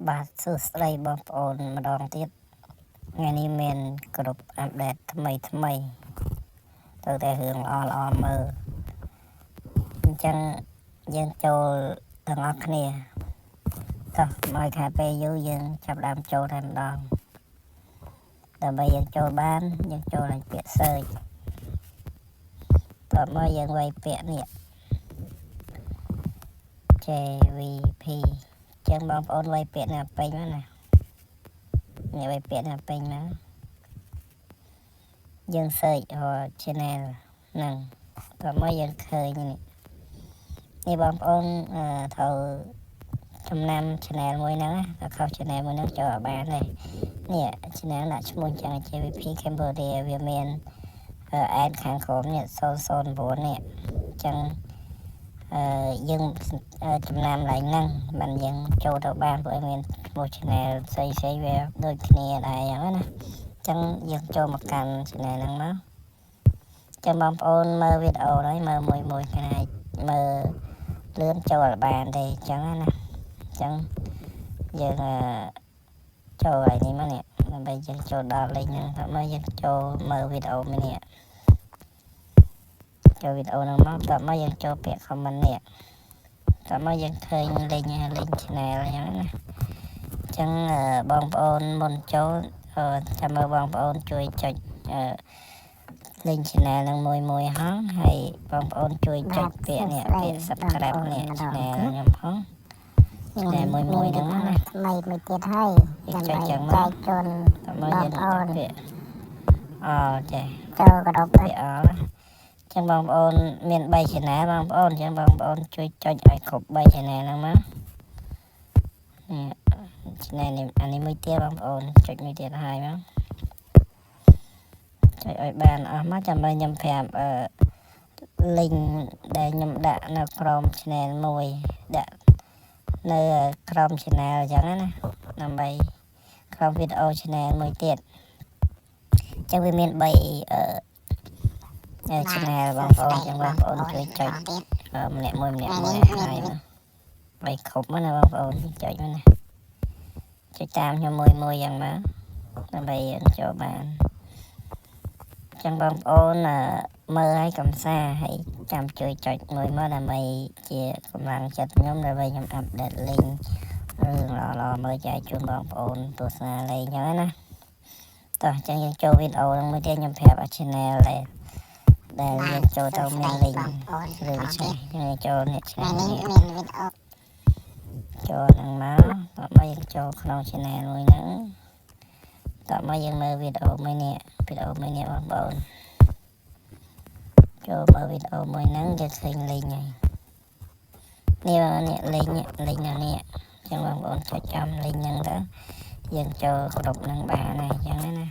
បាទសួស្តីបងប្អូនម្ដងទៀតថ្ងៃនេះមានគ្រប់អាប់ដេតថ្មីទៅតែរឿងល្អមើលអញ្ចឹងយើងចូលទាំងអស់គ្នាតោះមកខាពេលយូរយើងចាប់ដើមចូលតែម្ដងដើម្បីយើងចូលបានយើងចូលឲ្យពាក្យ search តោះមកយើងវាយពាក្យនេះ JVP ចឹងបងប្អូនវាយពាក្យណាពេញណានេះវាយពាក្យណាពេញណាយើង search channel ហ្នឹងតើមកយើងឃើញនេះបងប្អូនត្រូវចំណាំ channel មួយហ្នឹងតែខុស channel មួយហ្នឹងចូលអត់បានទេនេះ channel ដាក់ឈ្មោះចឹង JVP Cambodia វាមានad ខាងក្រោមនេះ009នេះចឹងយើងចំណាំឡើងហ្នឹងមិនយើងចូលទៅបានព្រោះមានឈ្មោះ channel ផ្សេងវាដូចគ្នាដែរអញ្ចឹងណាចឹងយើងចូលមកកាន់ channel ហ្នឹងមកចឹងបងប្អូនមើលវីដេអូហើយមើលមួយគេអាចមើលលឿនចូលអត់បានទេចឹងណាចឹងយើងចូលឲ្យនេះមកនេះដើម្បីយើងចូលដល់លេខហ្នឹងតើមកយើងចូលមើលវីដេអូមួយនេះចូលវីដេអូហ្នឹងមកតើមកយើងចូលពាក្យ comment នេះតើមកយើងឃើញលេខ channel អញ្ចឹងណាចឹងបងប្អូនមុនចូលចាំមើលបងប្អូនជួយចុចលេខ channel ហ្នឹងមួយហងហើយបងប្អូនជួយចុចពាក្យនេះពាក្យ subscribe នេះ channel ខ្ញុំផងតែមួយហ្នឹងណាថ្មីមួយទៀតហើយចុចចឹងមកជូនបងប្អូនពាក្យចេះចូលគ្រប់ពាក្យចឹងបងប្អូនមាន3 channel បងប្អូនចឹងបងប្អូនជួយចុចឲ្យគ្រប់3 channel ហ្នឹងមកនេះ channel នេះអានេះមួយទៀតបងប្អូនចុចមួយទៀតហើយមកចុចឲ្យបានអស់មកចាំបើខ្ញុំប្រាប់link ដែលខ្ញុំដាក់នៅក្រោម channel មួយដាក់នៅក្រោម channel អញ្ចឹងណាដើម្បីក្រោមវីដេអូ channel មួយទៀតចឹងវាមាន3channel បងប្អូនចឹងបងប្អូនជួយចុចម្នាក់មួយហើយបីគ្រប់មកណាបងប្អូនចុចមកណាចុចតាមខ្ញុំមួយយ៉ាងមកដើម្បីយើងចូលបានចឹងបងប្អូនមើលឲ្យកំសាហើយចាំជួយចុចមួយមកដើម្បីជាកម្លាំងចិត្តខ្ញុំដើម្បីខ្ញុំអាប់ដេតលេងរឿងល្អមើលចែកជូនបងប្អូនទស្សនាលេងចឹងណាតោះចឹងយើងចូលវីដេអូហ្នឹងមួយទៀតខ្ញុំប្រាប់ channel ដែលយើងចូលទៅមានលេងរឿងឆ្នេះយើងចូលនេះឆ្នេះមានវីដេអូចូលហ្នឹងមកតោះមកយើងចូលក្នុង channel មួយហ្នឹងតោះមកយើងមើលវីដេអូមួយនេះបងប្អូនចូលមើលវីដេអូមួយហ្នឹងយើងឃើញលេងហើយនេះលេងហ្នឹងនេះចឹងបងប្អូនចុចចាំលេងហ្នឹងទៅយើងចូលគ្រប់ហ្នឹងបានហើយចឹងណា